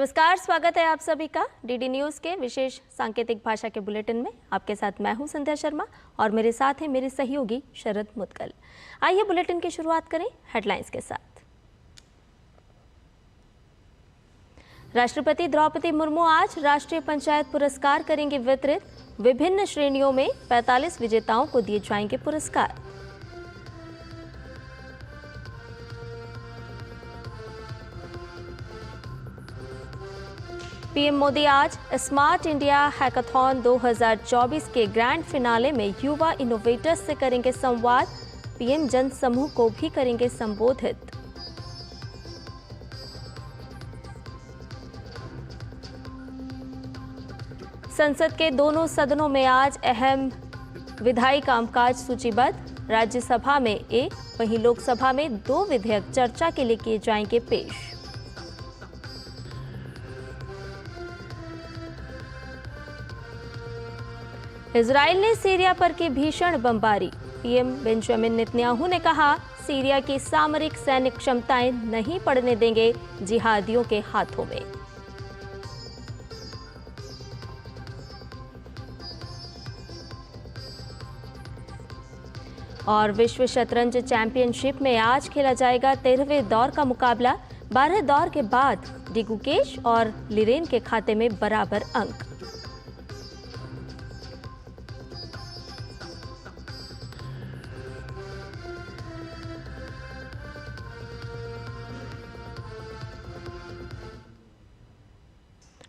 नमस्कार, स्वागत है आप सभी का डीडी न्यूज़ के विशेष सांकेतिक भाषा के बुलेटिन में। आपके साथ मैं हूं संध्या शर्मा और मेरे साथ हैं मेरे सहयोगी शरद मुदगल। आइए बुलेटिन की शुरुआत करें हेडलाइंस के साथ। राष्ट्रपति द्रौपदी मुर्मू आज राष्ट्रीय पंचायत पुरस्कार करेंगे वितरित। विभिन्न श्रेणियों में 45 विजेताओं को दिए जाएंगे पुरस्कार। पीएम मोदी आज स्मार्ट इंडिया हैकाथॉन 2024 के ग्रैंड फिनाले में युवा इनोवेटर्स से करेंगे संवाद। पीएम जन समूह को भी करेंगे संबोधित। संसद के दोनों सदनों में आज अहम विधायी कामकाज सूचीबद्ध। राज्यसभा में एक, वहीं लोकसभा में 2 विधेयक चर्चा के लिए किए जाएंगे पेश। इजराइल ने सीरिया पर की भीषण बमबारी। पीएम बेंजामिन नेतन्याहू ने कहा, सीरिया की सामरिक सैन्य क्षमताएं नहीं पड़ने देंगे जिहादियों के हाथों में। और विश्व शतरंज चैंपियनशिप में आज खेला जाएगा 13वें दौर का मुकाबला। 12 दौर के बाद डी गुकेश और लिरेन के खाते में बराबर अंक।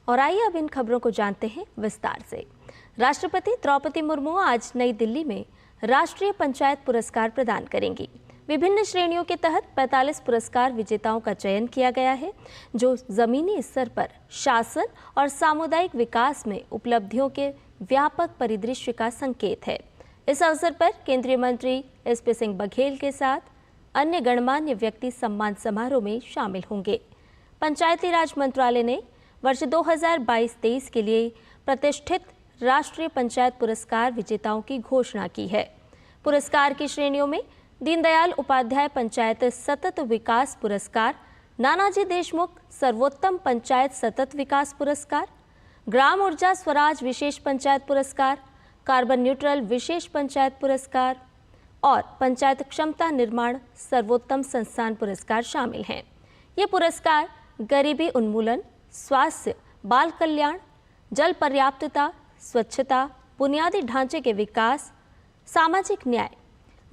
और आइए अब इन खबरों को जानते हैं विस्तार से। राष्ट्रपति द्रौपदी मुर्मू आज नई दिल्ली में राष्ट्रीय पंचायत पुरस्कार प्रदान करेंगी। विभिन्न श्रेणियों के तहत 45 पुरस्कार विजेताओं का चयन किया गया है, जो जमीनी स्तर पर शासन और सामुदायिक विकास में उपलब्धियों के व्यापक परिदृश्य का संकेत है। इस अवसर पर केंद्रीय मंत्री एसपी सिंह बघेल के साथ अन्य गणमान्य व्यक्ति सम्मान समारोह में शामिल होंगे। पंचायती राज मंत्रालय ने वर्ष 2022-23 के लिए प्रतिष्ठित राष्ट्रीय पंचायत पुरस्कार विजेताओं की घोषणा की है। पुरस्कार की श्रेणियों में दीनदयाल उपाध्याय पंचायत सतत विकास पुरस्कार, नानाजी देशमुख सर्वोत्तम पंचायत सतत विकास पुरस्कार, ग्राम ऊर्जा स्वराज विशेष पंचायत पुरस्कार, कार्बन न्यूट्रल विशेष पंचायत पुरस्कार और पंचायत क्षमता निर्माण सर्वोत्तम संस्थान पुरस्कार शामिल हैं। ये पुरस्कार गरीबी उन्मूलन, स्वास्थ्य, बाल कल्याण, जल पर्याप्तता, स्वच्छता, बुनियादी ढांचे के विकास, सामाजिक न्याय,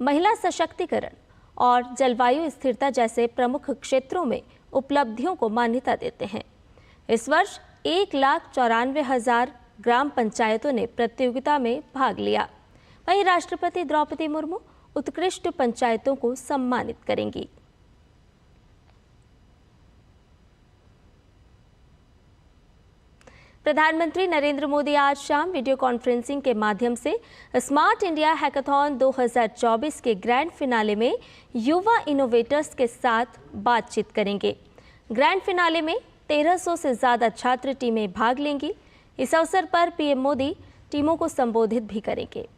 महिला सशक्तिकरण और जलवायु स्थिरता जैसे प्रमुख क्षेत्रों में उपलब्धियों को मान्यता देते हैं। इस वर्ष 1,94,000 ग्राम पंचायतों ने प्रतियोगिता में भाग लिया। वहीं राष्ट्रपति द्रौपदी मुर्मू उत्कृष्ट पंचायतों को सम्मानित करेंगी। प्रधानमंत्री नरेंद्र मोदी आज शाम वीडियो कॉन्फ्रेंसिंग के माध्यम से स्मार्ट इंडिया हैकाथॉन 2024 के ग्रैंड फिनाले में युवा इनोवेटर्स के साथ बातचीत करेंगे। ग्रैंड फिनाले में 1300 से ज़्यादा छात्र टीमें भाग लेंगी। इस अवसर पर पीएम मोदी टीमों को संबोधित भी करेंगे।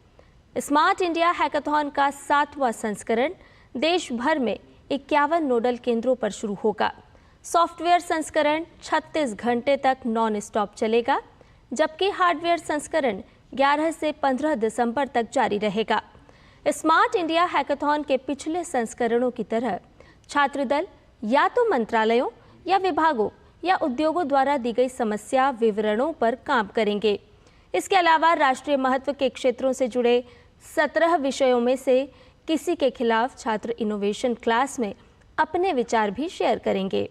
स्मार्ट इंडिया हैकाथॉन का 7वां संस्करण देश भर में 51 नोडल केंद्रों पर शुरू होगा। सॉफ्टवेयर संस्करण 36 घंटे तक नॉन स्टॉप चलेगा, जबकि हार्डवेयर संस्करण 11 से 15 दिसंबर तक जारी रहेगा। स्मार्ट इंडिया हैकाथॉन के पिछले संस्करणों की तरह छात्र दल या तो मंत्रालयों या विभागों या उद्योगों द्वारा दी गई समस्या विवरणों पर काम करेंगे। इसके अलावा राष्ट्रीय महत्व के क्षेत्रों से जुड़े 17 विषयों में से किसी के खिलाफ छात्र इनोवेशन क्लास में अपने विचार भी शेयर करेंगे।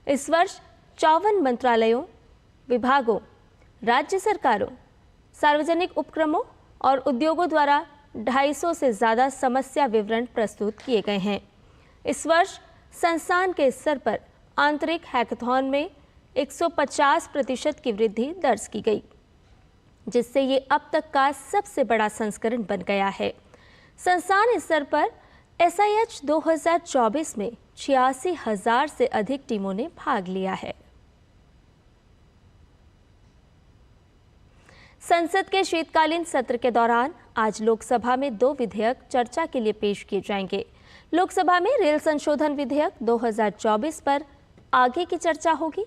इस वर्ष 54 मंत्रालयों, विभागों, राज्य सरकारों, सार्वजनिक उपक्रमों और उद्योगों द्वारा 250 से ज़्यादा समस्या विवरण प्रस्तुत किए गए हैं। इस वर्ष संस्थान के स्तर पर आंतरिक हैकाथॉन में 150% की वृद्धि दर्ज की गई, जिससे ये अब तक का सबसे बड़ा संस्करण बन गया है। संस्थान स्तर पर SIH 2024 में 86,000 से अधिक टीमों ने भाग लिया है। संसद के शीतकालीन सत्र के दौरान आज लोकसभा में 2 विधेयक चर्चा के लिए पेश किए जाएंगे। लोकसभा में रेल संशोधन विधेयक 2024 पर आगे की चर्चा होगी।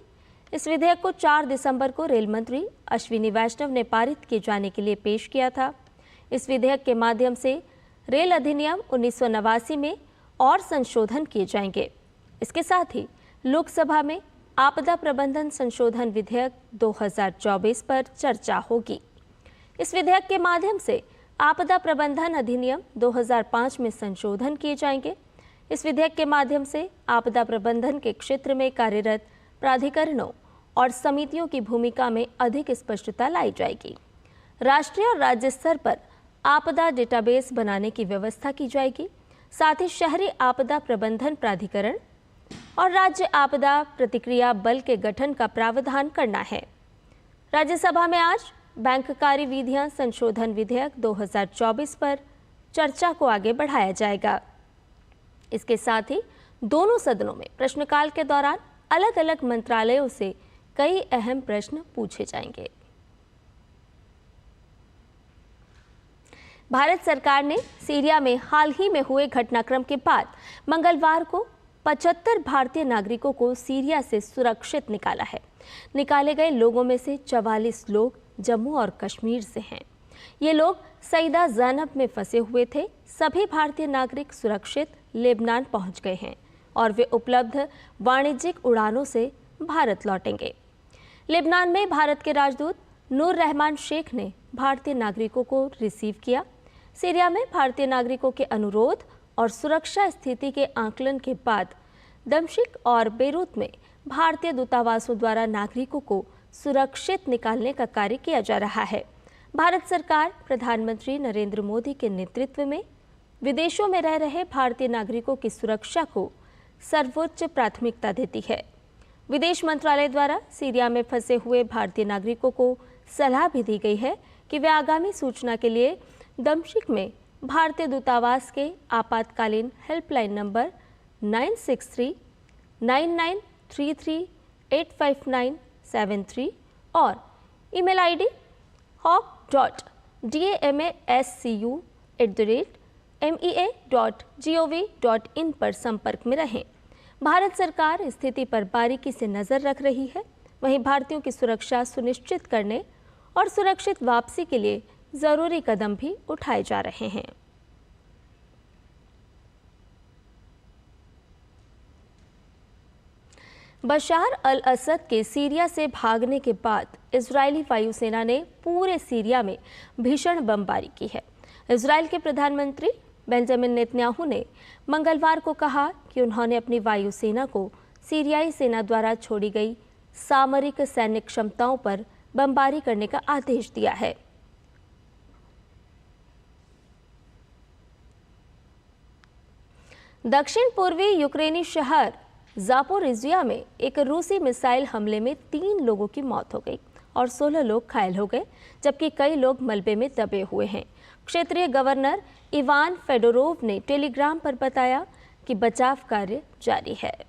इस विधेयक को 4 दिसंबर को रेल मंत्री अश्विनी वैष्णव ने पारित किए जाने के लिए पेश किया था। इस विधेयक के माध्यम से रेल अधिनियम 1989 में और संशोधन किए जाएंगे। इसके साथ ही लोकसभा में आपदा प्रबंधन संशोधन विधेयक 2024 पर चर्चा होगी। इस विधेयक के माध्यम से आपदा प्रबंधन अधिनियम 2005 में संशोधन किए जाएंगे। इस विधेयक के माध्यम से आपदा प्रबंधन के क्षेत्र में कार्यरत प्राधिकरणों और समितियों की भूमिका में अधिक स्पष्टता लाई जाएगी। राष्ट्रीय और राज्य स्तर पर आपदा डेटाबेस बनाने की व्यवस्था की जाएगी। साथ ही शहरी आपदा प्रबंधन प्राधिकरण और राज्य आपदा प्रतिक्रिया बल के गठन का प्रावधान करना है। राज्यसभा में आज बैंक कार्यविधियां संशोधन विधेयक 2024 पर चर्चा को आगे बढ़ाया जाएगा। इसके साथ ही दोनों सदनों में प्रश्नकाल के दौरान अलग अलग मंत्रालयों से कई अहम प्रश्न पूछे जाएंगे। भारत सरकार ने सीरिया में हाल ही में हुए घटनाक्रम के बाद मंगलवार को 75 भारतीय नागरिकों को सीरिया से सुरक्षित निकाला है। निकाले गए लोगों में से 44 लोग जम्मू और कश्मीर से हैं। ये लोग सईदा ज़ैनब में फंसे हुए थे। सभी भारतीय नागरिक सुरक्षित लेबनान पहुंच गए हैं और वे उपलब्ध वाणिज्यिक उड़ानों से भारत लौटेंगे। लेबनान में भारत के राजदूत नूर रहमान शेख ने भारतीय नागरिकों को रिसीव किया। सीरिया में भारतीय नागरिकों के अनुरोध और सुरक्षा स्थिति के आकलन के बाद दमिश्क और बेरूत में भारतीय दूतावासों द्वारा नागरिकों को सुरक्षित निकालने का कार्य किया जा रहा है। भारत सरकार प्रधानमंत्री नरेंद्र मोदी के नेतृत्व में विदेशों में रह रहे भारतीय नागरिकों की सुरक्षा को सर्वोच्च प्राथमिकता देती है। विदेश मंत्रालय द्वारा सीरिया में फंसे हुए भारतीय नागरिकों को सलाह भी दी गई है कि वे आगामी सूचना के लिए दमिश्क में भारतीय दूतावास के आपातकालीन हेल्पलाइन नंबर 963993385973 और ईमेल आईडी hawk.damascu@mea.gov.in पर संपर्क में रहें। भारत सरकार स्थिति पर बारीकी से नजर रख रही है। वहीं भारतीयों की सुरक्षा सुनिश्चित करने और सुरक्षित वापसी के लिए जरूरी कदम भी उठाए जा रहे हैं। बशार अल असद के सीरिया से भागने के बाद इजरायली वायुसेना ने पूरे सीरिया में भीषण बमबारी की है। इजरायल के प्रधानमंत्री बेंजामिन नेतन्याहू ने मंगलवार को कहा कि उन्होंने अपनी वायुसेना को सीरियाई सेना द्वारा छोड़ी गई सामरिक सैन्य क्षमताओं पर बमबारी करने का आदेश दिया है। दक्षिण पूर्वी यूक्रेनी शहर ज़ापोरिज़िया में एक रूसी मिसाइल हमले में 3 लोगों की मौत हो गई और 16 लोग घायल हो गए, जबकि कई लोग मलबे में दबे हुए हैं। क्षेत्रीय गवर्नर इवान फेडोरोव ने टेलीग्राम पर बताया कि बचाव कार्य जारी है।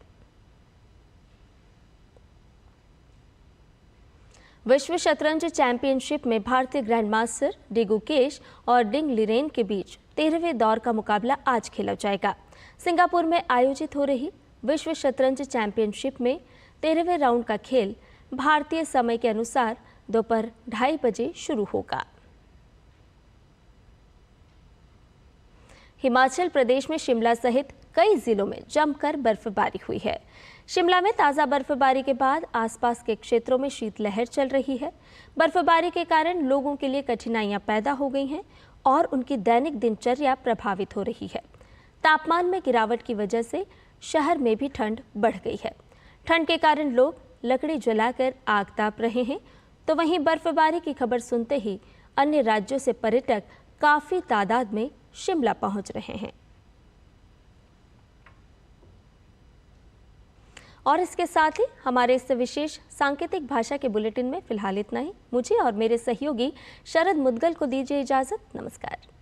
विश्व शतरंज चैंपियनशिप में भारतीय ग्रैंडमास्टर डी गुकेश और डिंग लिरेन के बीच 13वें दौर का मुकाबला आज खेला जाएगा। सिंगापुर में आयोजित हो रही विश्व शतरंज चैंपियनशिप में 13वें राउंड का खेल भारतीय समय के अनुसार दोपहर 2:30 बजे शुरू होगा। हिमाचल प्रदेश में शिमला सहित कई जिलों में जमकर बर्फबारी हुई है। शिमला में ताज़ा बर्फबारी के बाद आसपास के क्षेत्रों में शीतलहर चल रही है। बर्फबारी के कारण लोगों के लिए कठिनाइयां पैदा हो गई हैं और उनकी दैनिक दिनचर्या प्रभावित हो रही है। तापमान में गिरावट की वजह से शहर में भी ठंड बढ़ गई है। ठंड के कारण लोग लकड़ी जलाकर आग ताप रहे हैं, तो वहीं बर्फबारी की खबर सुनते ही अन्य राज्यों से पर्यटक काफ़ी तादाद में शिमला पहुंच रहे हैं। और इसके साथ ही हमारे इस विशेष सांकेतिक भाषा के बुलेटिन में फिलहाल इतना ही। मुझे और मेरे सहयोगी शरद मुदगल को दीजिए इजाज़त। नमस्कार।